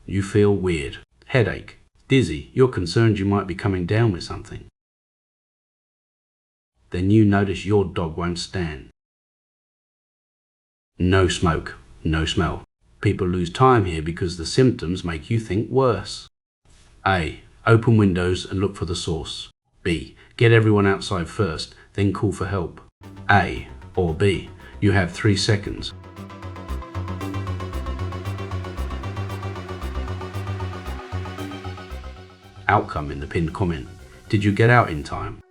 You feel weird. Headache. Dizzy. You're concerned you might be coming down with something. Then you notice your dog won't stand. No smoke. No smell. People lose time here because the symptoms make you think worse. A. Open windows and look for the source. B. Get everyone outside first, then call for help. A or B. You have 3 seconds. Outcome in the pinned comment. Did you get out in time?